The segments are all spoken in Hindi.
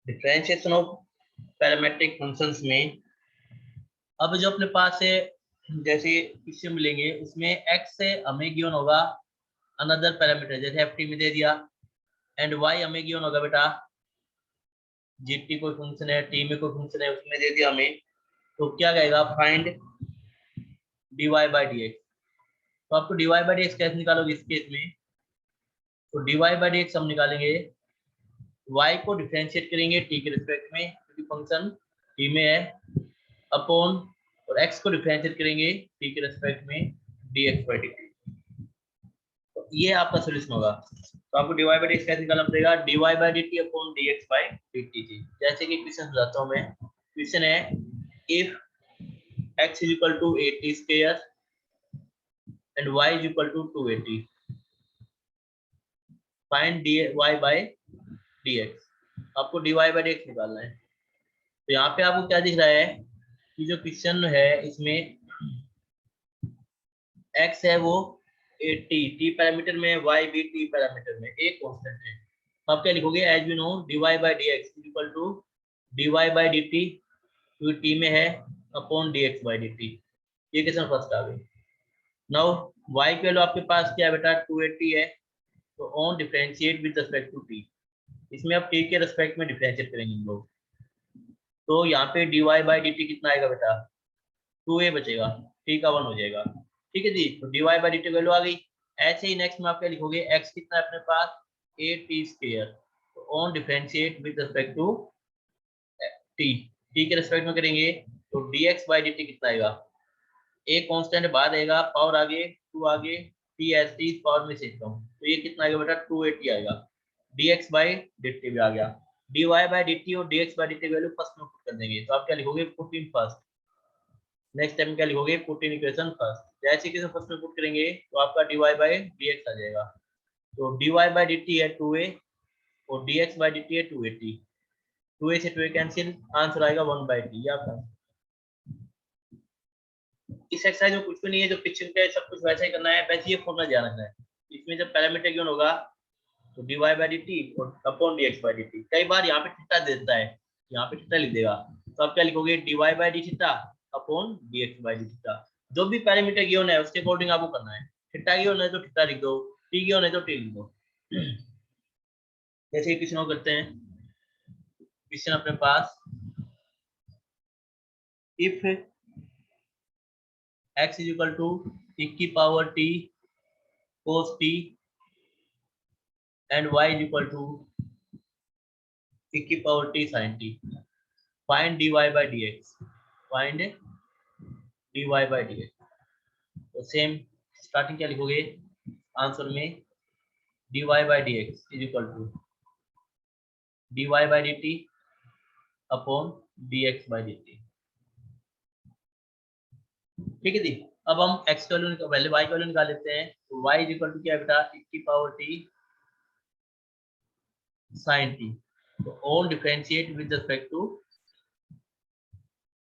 डिफरेंशिएशन ऑफ पैरामेट्रिक फंक्शंस में अब जो अपने पास है जैसे क्वेश्चन मिलेंगे उसमें x से हमें गिवन होगा अनदर पैरामीटर, जैसे एफ टी में दे दिया, एंड y हमें गिवन होगा बेटा जी टी कोई फंक्शन है, टी में कोई फंक्शन है उसमें दे दिया हमें, तो क्या कहेगा find dy by D x. तो आपको dy बाई डी एक्स कैसे निकालोगे इस केस में, तो dy बाई डी एक्स हम निकालेंगे, y को डिफरेंशिएट करेंगे t के रिस्पेक्ट में क्योंकि फंक्शन t में है, अपॉन और x को डिफरेंशिएट करेंगे t के रिस्पेक्ट में dx बाई dt। तो ये आपका सोल्यूशन होगा। तो आपको dy बाई dx कैसे निकालना पड़ेगा, dy by dt upon dx by dt थी। जैसे कि क्वेश्चन बताता हूँ मैं, क्वेश्चन है if x is equal to 80 square and y is equal to 280, find dy by dx। आपको dy बाई dx निकालना है। तो यहाँ पे आपको क्या दिख रहा है कि जो क्वेश्चन है इसमें x है वो 80 t पैरामीटर में, y भी t पैरामीटर में, एक कांस्टेंट है। तो आप क्या लिखोगे, as we know dy by dx equal to dy by dt, क्योंकि t में है, अपॉन dx बाई dt। ये क्वेश्चन फर्स्ट आ गई। नाउ y की वैल्यू आपके पास क्या है बेटा 280 है, तो on differentiate with respect to t, इसमें अब t के रिस्पेक्ट में डिफरेंशिएट करेंगे हम लोग। तो यहाँ पे dy बाई dt कितना आएगा बेटा 2a बचेगा, t का 1 हो जाएगा। ठीक है जी, तो dy बाई dt वैल्यू आ गई। ऐसे ही नेक्स्ट में आप क्या लिखोगे, x कितना है अपने पास 8t स्क्वायर, तो on differentiate with respect to t, t के रिस्पेक्ट में करेंगे तो dx बाई dt कितना आएगा, एक कांस्टेंट बाद आएगा, पावर आगे 2 आगे, t एस टी पावर में सीखता हूँ, तो ये कितना आएगा बेटा 280 आएगा, dx बाई dt भी आ गया, dy बाई dt और dx by dt value first में पुट कर देंगे। तो आप क्या लिखोगे, put in first. Next time क्या लिखोगे, पुट इन इक्वेशन फर्स्ट। जैसे इक्वेशन फर्स्ट में पुट करेंगे तो आपका dy बाई dx आ जाएगा। तो dy बाई dt है 2a और dx बाई dt है 280, 2a से 2a कैंसिल, आंसर आएगा 1 बाई t। आपका इस एक्सरसाइज में कुछ भी नहीं है, जो पिक्चर का है सब कुछ वैसा ही करना है, वैसे ये फॉर्मूला ध्यान रखना है। इसमें जब पैरामीटर गिवन होगा तो dy बाई dt और अपॉन dx बाई dt, कई बार यहाँ पे थीटा दे देता है, यहाँ पे थीटा लिख देगा, तो आप क्या लिखोगे dy by d theta upon dx by d theta. जो भी पैरामीटर गिवन है उसके अकॉर्डिंग आपको करना है, थीटा गिवन है तो थीटा लिख दो, t गिवन है तो t लिख दो। जैसे क्वेश्चन और करते हैं, क्वेश्चन अपने पास if x is equal to e की power t cos t and y is equal to e की power t sin t, find dy by dx, find dy by dx। तो सेम स्टार्टिंग क्या लिखोगे आंसर में, dy by dx is equal to dy by dt upon dx by dt। ठीक है जी, अब हम x की वैल्यू पहले y की वैल्यू निकाल लेते हैं। तो y is equal to क्या है बेटा e की पावर t sin t, तो on differentiate with respect to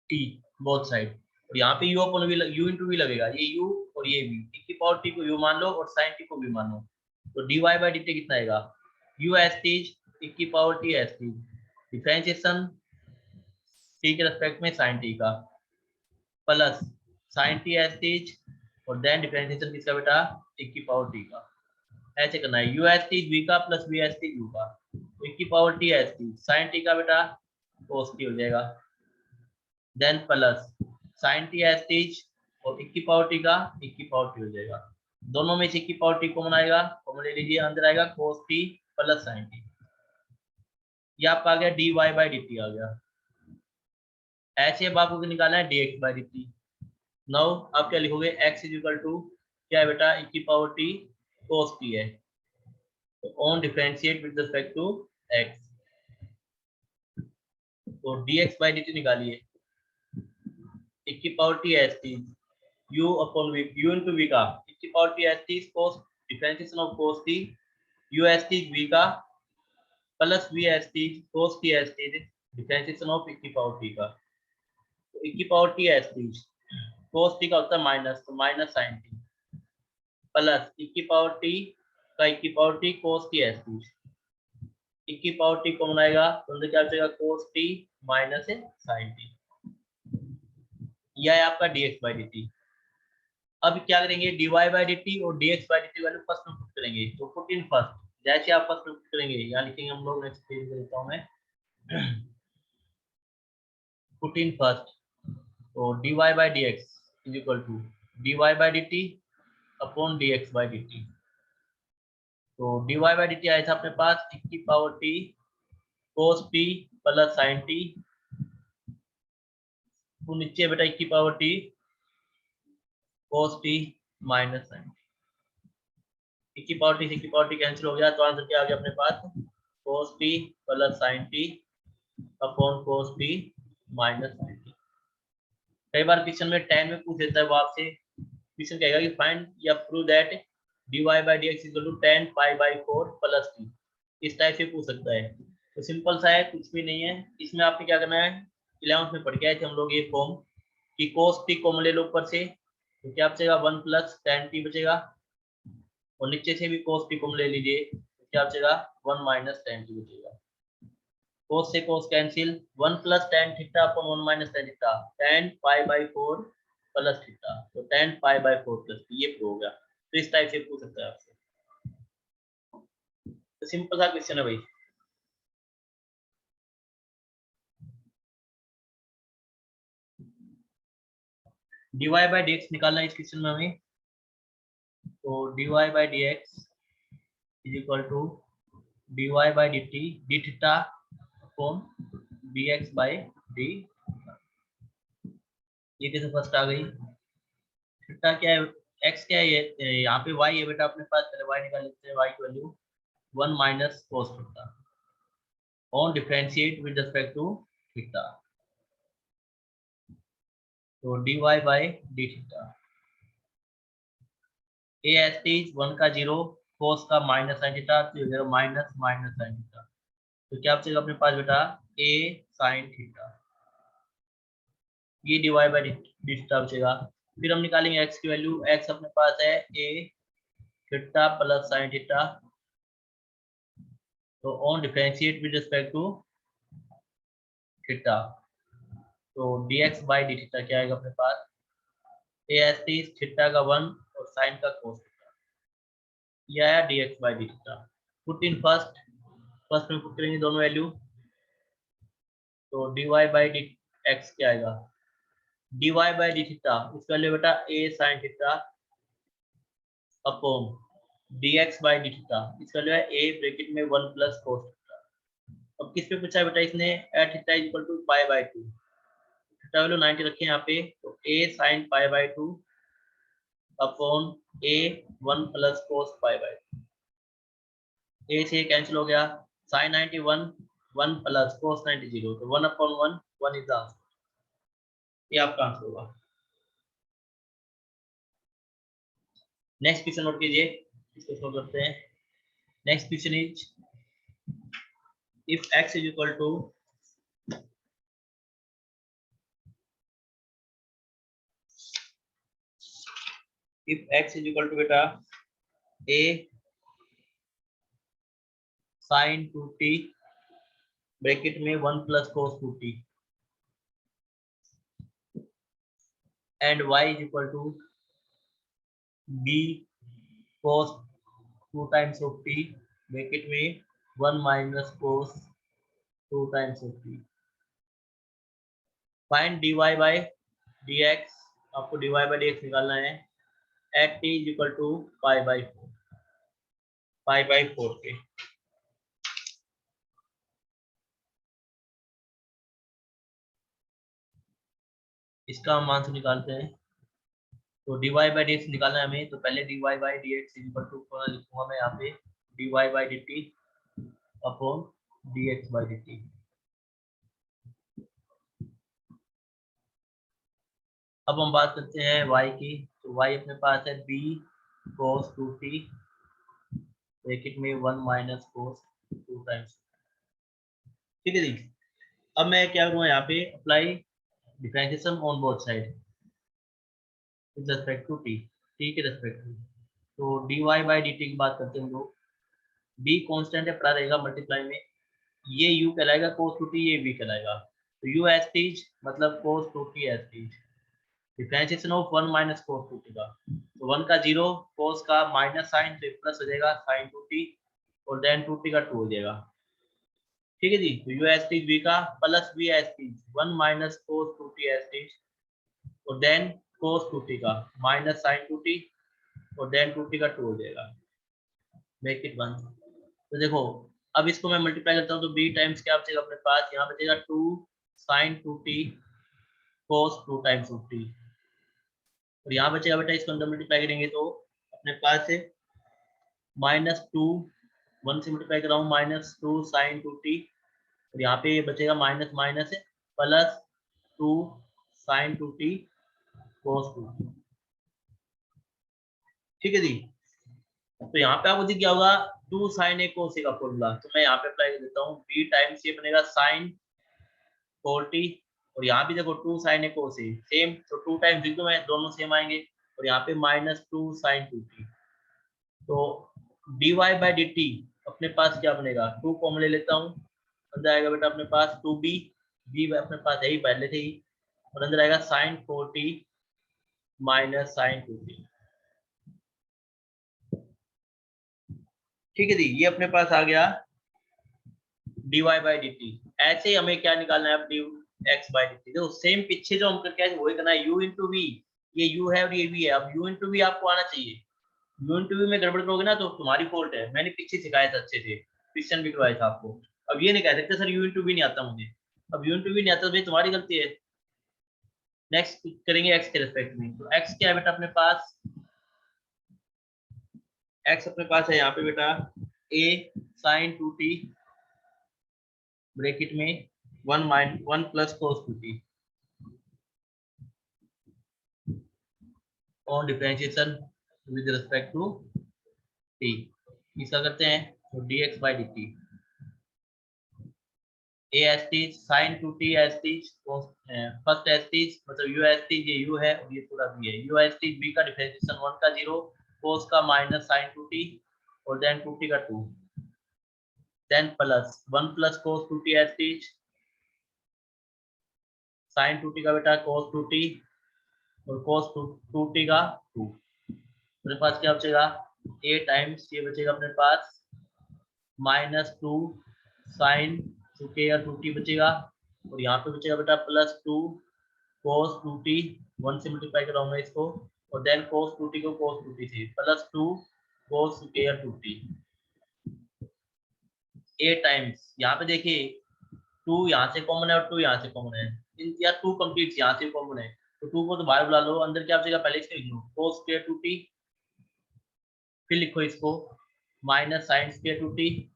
t both side, और यहाँ पे u upon v, u into v लगेगा, ये u और ये v, e की पावर t को u मान लो और sin t को v मान लो। तो dy बाई dt कितना आएगा, u एस टी e की power t S T, differentiation t के रिस्पेक्ट में sin t का, plus sin t S T और देन डिफरेंशिएशन किसका बेटा e की पावर t का। ऐसे करना है, u एस टी v का plus v S T u का, तो e की power t S T sin t का बेटा cos t हो जाएगा, then plus sin t S T और e की पावर t का e की पावर t हो जाएगा। दोनों में से e की पावर t कॉमन आएगा, कॉमन ले लीजिए, अंदर आएगा cos t plus sin t। ये आपका आ गया dy बाई dt आ गया। ऐसे अब आपको निकालना है dx बाई dt। नाउ आप क्या लिखोगे, x इज इक्वल टू क्या है बेटा e की पावर t cos t है, तो on differentiate with respect to x, तो dx बाई dt निकालिए, e की power t S T u upon v, u into v का e की power t S T cos differentiation of cos t u S T v का plus v S T cos t S T differentiation of e की पावर t का, तो e की power t S T cos t का होता है माइनस, तो minus sin t plus e की पावर t का e की power t cos t S T, e की पावर t कॉमन आएगा तो अंदर क्या बचेगा cos t minus sin t। यह है आपका dx बाई dt। अब क्या करेंगे dy बाई dt और dx by dt value first में पुट करेंगे। तो पुट इन फर्स्ट, जैसे आप फर्स्ट में पुट करेंगे यहाँ लिखेंगे हम लोग, नेक्स्ट पेज पे देता हूँ मैं। पुट इन फर्स्ट, तो dy by dx is equal to dy by dt upon dx by dt। तो dy बाई dt आया था अपने पास e की power t cos t plus sin t, तो नीचे बेटा e की power t cos t minus sin t। e की पावर t से e की पावर t कैंसिल हो गया तो आंसर क्या आ गया अपने पास cos t plus sin t upon cos t minus sin t। कई बार क्वेश्चन में 10 में पूछ देता है वो आपसे, क्वेश्चन कहेगा कि फाइंड या prove that dy by dx equal to 10 pi by 4 plus t। इस टाइप से पूछ सकता है। तो सिंपल सा है, कुछ भी नहीं है इसमें। आपने क्या करना है, 11th में पढ़ के आए थे हम लोग ये फॉर्म कि cos t कॉमन ले लो ऊपर से, तो क्या बचेगा 1 प्लस tan t बचेगा, और नीचे से भी cos t कॉमन ले लीजिए तो क्या बचेगा 1 माइनस tan t बचेगा। cos से cos cancel, 1 plus tan theta upon 1 minus tan theta, tan pi by 4 plus theta, तो tan pi by 4 plus t, ये प्रूव हो गया। तो इस टाइप से पूछ सकता है आपसे। तो सिंपल सा क्वेश्चन है भाई। dy बाई dx निकालना है इस क्वेश्चन में हमें। तो dy by dx is equal to dy by dt d theta upon dx by d। ये कैसे फर्स्ट आ गई, थीटा क्या है, x क्या है, ये यहाँ पे y है बेटा अपने पास, चलो y निकाल लेते हैं। y की value 1 minus cos theta on differentiate with respect to theta, तो dy by D theta. A S T 1 का 0, cos का माइनस sin थीटा, तो 0 माइनस माइनस sin थीटा, तो क्या बचेगा अपने पास बेटा a sin थीटा, ये dy बाई डी थीटा बचेगा। फिर हम निकालेंगे x की वैल्यू, x अपने पास है a theta plus sin theta, तो on differentiate with respect to theta, तो dx बाई डी थीटा क्या आएगा अपने पास, ए एस टी थीटा का 1 और साइन का cos थीटा, ये आया dx by D theta. Put in first, first में पुट करेंगे दोनों वैल्यू, तो dy बाई डी एक्स क्या आएगा, dy बाई डी थीटा उसका वैल्यू बेटा a sin theta upon dx by D theta, इसका वैल्यू है a ब्रैकेट में 1 प्लस cos थीटा। अब किस पे पूछा है बेटा इसने, at theta is equal to pi by 2, theta value 90 रखे हैं यहाँ पे, तो a sin पाई बाई 2 अपॉन a 1 plus cos pi by 2, a से कैंसिल हो गया, sin 90 1, 1 प्लस cos 90 0, तो 1 अपॉन 1, 1 इज द आंसर, ये आपका आंसर होगा। नेक्स्ट क्वेश्चन नोट कीजिए, इसको सॉल्व करते हैं। Next question is if x is equal to बेटा a sin 2t ब्रैकेट में 1 plus cos 2t and y is equal to b cos 2 times of t bracket में 1 minus cos 2 times of t। Find dy by dx, आपको dy बाई dx निकालना है at t is equal to pi by 4 पे। इसका हम आंसर निकालते हैं, तो dy बाई dx निकालना है हमें, तो पहले dy by dx is equal to लिखूंगा मैं यहाँ पे dy by dt upon dx by dt। अब हम बात करते हैं y की, तो y अपने पास है b cos 2t ब्रैकेट में 1 माइनस cos 2 टाइम्स, ठीक है जी। अब मैं क्या करूँगा यहाँ पे apply differentiation on both side with respect to t, t के रिस्पेक्ट टू, तो dy बाई dt की बात करते हैं हम लोग, b कांस्टेंट है, पड़ा रहेगा मल्टीप्लाई में, ये u कहलाएगा cos 2t, ये v कहलाएगा। तो u एस टीज मतलब cos 2t S Ts. Differentiation of 1 minus cos 2t का, तो 1 का 0, cos का माइनस साइन, तो प्लस हो जाएगा sin 2t, और देन 2t का 2 हो जाएगा। ठीक है जी। तो u एस टीज v का plus v S Ts 1 minus cos 2t S Ts, और देन cos 2t का माइनस sin 2t, और देन 2t का 2 हो जाएगा। Make it 1। तो देखो, अब इसको मैं मल्टीप्लाई करता हूँ तो b टाइम्स क्या बचेगा अपने पास, यहाँ बचेगा 2 sin 2t cos 2 times 2t, और यहाँ बचेगा बेटा, इसको अंदर मल्टीप्लाई करेंगे तो अपने पास है -2, 1 से मल्टीप्लाई कर रहा हूँ, -2 sin 2t, और यहाँ पे बचेगा माइनस माइनस है, plus 2 sin 2t cos 2t। ठीक है जी। तो यहाँ पे आपको क्या होगा, 2 sin a cos a का फॉर्मूला, तो मैं यहाँ पे अप्लाई कर देता हूँ, b टाइम्स ये बनेगा sin 4t, और यहाँ भी देखो 2 sin a cos a same, तो 2 टाइम्स लिख दो मैं, दोनों सेम आएंगे, और यहाँ पे -2 sin 2t। तो dy बाई डी टी अपने पास क्या बनेगा, 2 कॉमन ले लेता हूँ, अंदर आएगा बेटा अपने पास 2b, b अपने पास है ही पहले से ही, और अंदर आएगा sin 4t minus sin 2t। ठीक है जी, ये अपने पास आ गया dy बाई डी टी। ऐसे ही हमें क्या निकालना है अब, D x by D T. देखो सेम पीछे जो हम करके आए वही करना है, u इंटू वी, ये u है और ये v है। अब u इंटू वी आपको आना चाहिए, u इंटू वी में गड़बड़ करोगे ना तो तुम्हारी फॉल्ट है, मैंने पीछे सिखाया था अच्छे से, क्वेश्चन भी करवाया था आपको। अब ये नहीं कह सकते सर u इंटू वी नहीं आता मुझे, अब u इंटू वी नहीं आता तो भाई तुम्हारी गलती है। नेक्स्ट करेंगे x के रिस्पेक्ट में, तो x क्या है बेटा अपने पास, x अपने पास है यहाँ पे बेटा a sin 2t ब्रैकेट में 1 plus cos 2t on differentiation with respect to t। इसका करते हैं तो dx by dt, a S T sine 2t S T, first S T मतलब u एस टी, ये u है और ये पूरा v है, u एस टी b का डिफरेंशिएशन 1 का 0, cos का माइनस sin 2t, और देन 2t का 2, then plus 1 plus cos 2t S T, sin 2t का बेटा cos 2t, और cos 2t का 2। मेरे पास क्या बचेगा, a टाइम्स ये बचेगा अपने पास -2 sin 2k या 2t बचेगा, और यहाँ पे बचेगा बेटा +2 cos 2t, 1 से मल्टीप्लाई कर रहा हूँ मैं इसको, और देन cos 2t को cos 2t से, +2 cos 2k या 2t। a टाइम्स यहाँ पे देखिए 2 यहाँ से कॉमन है और 2 यहाँ से कॉमन है, या 2 कंप्लीट यहाँ से कॉमन है, तो 2 को तो बाहर बुला लो, अंदर क्या बचेगा पहले इसको लिख लो, cos स्क्वायर 2t, फिर लिखो इसको माइनस sin स्क्वायर 2t,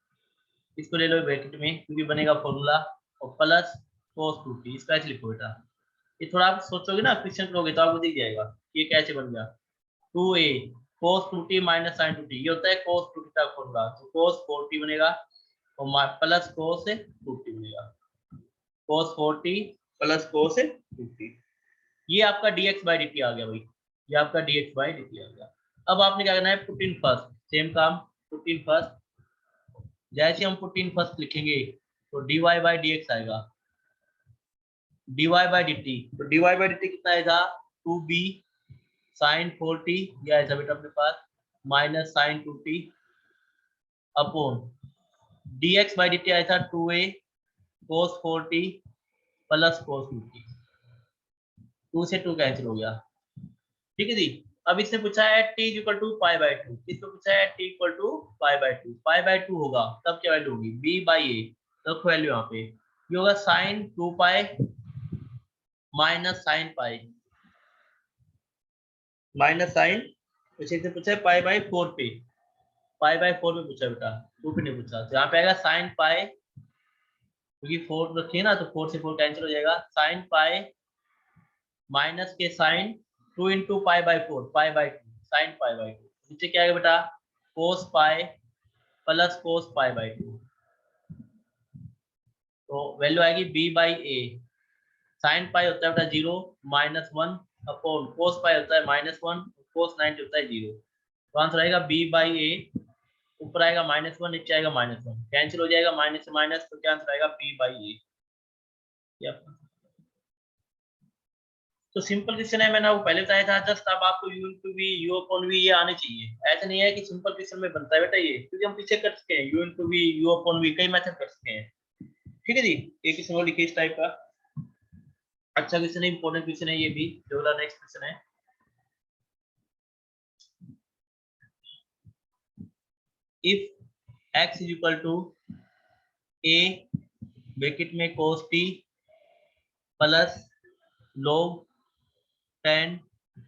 इसको ले लो ब्रैकेट में क्योंकि बनेगा फॉर्मूला, और प्लस cos 2t, इसका ऐसे लिखो बेटा। ये थोड़ा आप सोचोगे ना, क्वेश्चन करोगे तो आपको दिख जाएगा ये कैसे बन गया, 2a cos 2t minus sin 2t, ये होता है cos 2t का फॉर्मूला, तो cos 4t बनेगा और प्लस cos 2t बनेगा, cos 4t plus cos 2t। ये आपका dx बाई dt आ गया भाई, ये आपका dx बाई dt आ गया। अब आपने क्या करना है, पुट इन फर्स्ट, सेम काम, पुट इन फर्स्ट। जैसे हम पुट इन फर्स्ट लिखेंगे तो dy बाई dx आएगा, dy बाई dt, तो dy बाई dt कितना आएगा, 2b sin 4t, ये आएगा बेटा अपने पास minus sin 2t upon dx by dt आया था 2a cos 4t plus cos 2t, 2 से 2 कैंसिल हो गया। ठीक है जी। अब इसने पूछा है t equal to pi by 2, इसको पूछा है t equal to pi by 2 होगा तब क्या वैल्यू होगी, b बाई ए, तब वैल्यू यहाँ पे ये होगा sin 2 pi minus sin pi minus sin, इसे पूछा है पाई बाई 4 पे, पाई बाई 4 पे पूछा बेटा, 2 पे नहीं पूछा, तो यहाँ पे आएगा sin पाई, क्योंकि 4 रखिए ना तो 4 से 4 कैंसिल हो जाएगा, sin पाई माइनस के sin 2 into pi by 4, pi by 2 sin pi by 2, नीचे क्या आएगा बेटा cos pi plus cos pi by 2, तो वैल्यू आएगी b बाई ए, sin पाई होता है बेटा 0 -1 अपॉन cos पाई होता है -1, cos 90 होता है 0, तो आंसर आएगा b बाई ए ऊपर आएगा -1, नीचे आएगा -1, कैंसिल हो जाएगा माइनस से माइनस, तो क्या आंसर आएगा P/A। तो सिंपल क्वेश्चन है, मैंने वो पहले बताया था। जस्ट अब आपको U into V, U upon V ये आने चाहिए। ऐसा नहीं है कि सिंपल क्वेश्चन में बनता है बेटा ये, क्योंकि हम पीछे कर चुके हैं U into V, U upon V कई मेथड कर चुके हैं। ठीक है जी, एक क्वेश्चन और लिखिए इस टाइप का। अच्छा क्वेश्चन है, इंपॉर्टेंट क्वेश्चन है ये भी। जो वाला नेक्स्ट क्वेश्चन है, if x is equal to a bracket में cos t plus log tan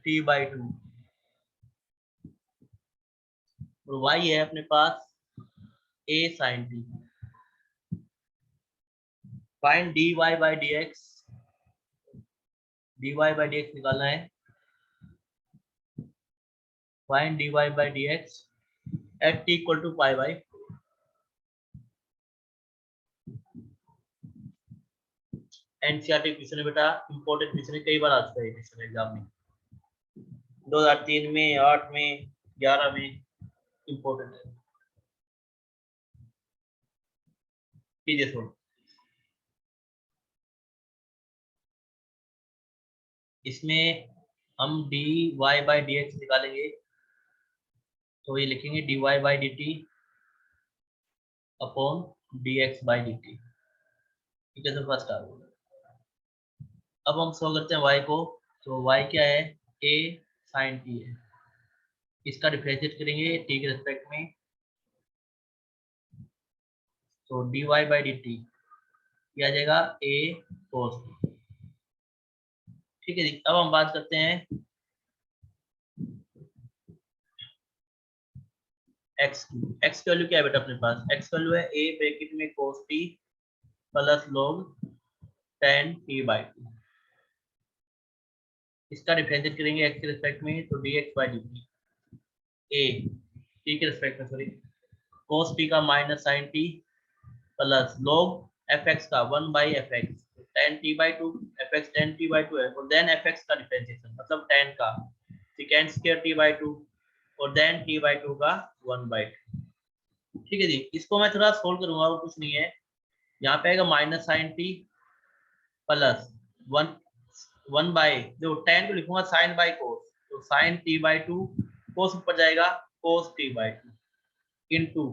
t/2 और y है अपने पास a sin t, find dy by dx, dy by dx निकालना है। Find dy by dx at t equal to pi by, NCERT question है बेटा, इंपॉर्टेंट क्वेश्चन है, कई बार आ चुका है क्वेश्चन एग्जाम में, 2003 में, 8 में, 11 में, इंपॉर्टेंट है। कीजिए सो, इसमें हम dy by dx निकालेंगे, तो ये लिखेंगे dy by dt upon dx by dt। ठीक है, तो फर्स्ट आ गया। अब हम सॉल्व करते हैं y को, तो y क्या है, a sin t है, इसका डिफरेंशिएट करेंगे t के रिस्पेक्ट में, तो dy by dt क्या आ जाएगा a cos t। ठीक है जी, अब हम बात करते हैं x की। x की वैल्यू क्या है बेटा अपने पास, x वैल्यू है a ब्रैकेट में cos t plus log tan t/2, इसका डिफरेंशिएट करेंगे x के रिस्पेक्ट में, तो dx by dt a t के रिस्पेक्ट में, सॉरी, cos t का minus sin t plus log fx का 1/fx, tan t/2, fx tan t/2 है, और देन fx का डिफरेंशिएशन मतलब tan का secant square t/2 और देन t/2 का 1/2। ठीक है जी, इसको मैं थोड़ा सोल्व करूंगा, वो कुछ नहीं है। यहाँ पे आएगा माइनस साइन टी प्लस 1 जो tan को लिखूंगा साइन बाई कोस, तो साइन t/2, कोस ऊपर जाएगा कोस t/2 इनटू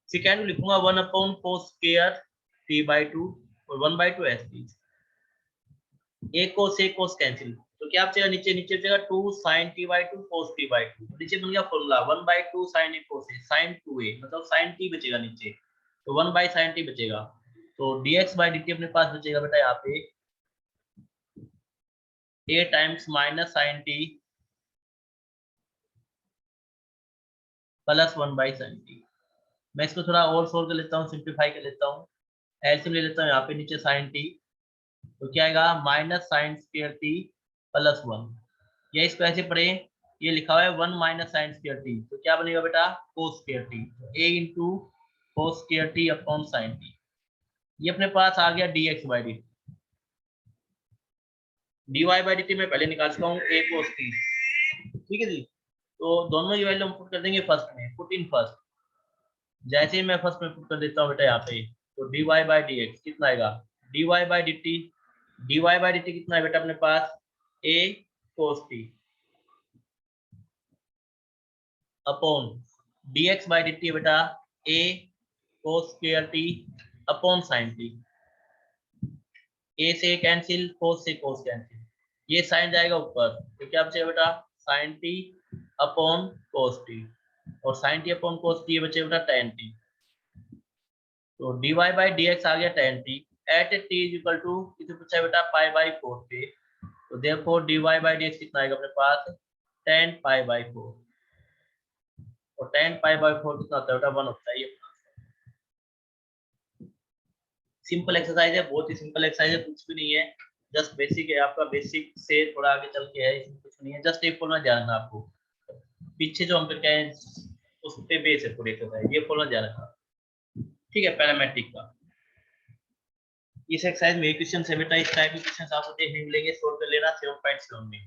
सेकेंड को लिखूंगा 1 कोस स्क्वायर t/2 और 1/2 एस टी, एक कोस कैंसिल, तो क्या बचेगा, नीचे नीचे बचेगा 2 sin t/2 cos t/2, नीचे बन गया formula 1/2 sin a cos a sin 2a, मतलब sin t बचेगा नीचे, तो 1 by sin t बचेगा, तो dx by dt अपने पास बचेगा बेटा यहाँ पे a times minus sin t plus 1 by sin t। मैं इसको थोड़ा और सोल्व कर लेता हूँ, सिंप्लीफाई कर लेता हूँ, एलसीएम ले लेता हूँ यहाँ पे, नीचे sin t, तो क्या आएगा minus sine square t plus 1, या इसको ऐसे पढ़े, ये लिखा हुआ है 1 माइनस साइन स्क्वायर टी, तो क्या बनेगा बेटा cos square T, a into cos square T upon sine T, ये अपने पास आ गया dx by D, dy by dt में पहले निकाल चुका हूँ a कोस टी। ठीक है जी, तो दोनों ही वैल्यू हम पुट कर देंगे फर्स्ट में, पुट इन फर्स्ट, जैसे ही मैं फर्स्ट में पुट कर देता हूँ बेटा यहाँ पे, तो dy बाई dx कितना आएगा, dy by dt, dy by dt कितना है बेटा अपने पास a cos t upon dx by dt बेटा a cos square t upon sin t, a से कैंसिल, cos से cos कैंसिल, ये sin जाएगा ऊपर, तो क्या बचेगा बेटा sin t upon cos t, और sin t upon cos t ये बचेगा बेटा tan t, तो dy बाई dx आ गया tan t at t is equal to कितना पूछा है बेटा पाई बाई 4 पे, तो देयरफॉर dy बाई dx कितना आएगा अपने पास tan पाई बाई 4, और tan पाई बाई 4 कितना होता है बेटा 1 होता है। ये सिंपल एक्सरसाइज है, बहुत ही सिंपल एक्सरसाइज है, कुछ भी नहीं है, जस्ट बेसिक है आपका, बेसिक से थोड़ा आगे चल के है, इसमें कुछ नहीं है, जस्ट एक फॉर्मूला ध्यान रखना आपको, पीछे जो हम करके आए उस पे बेस है पूरी एक्सरसाइज, ये फॉर्मूला ध्यान रखना। ठीक है, पैरामेट्रिक का इस एक्सरसाइज में क्वेश्चन है बेटा, इस टाइप के क्वेश्चन आपको देखने मिलेंगे, सोल्व कर लेना 7.7 में।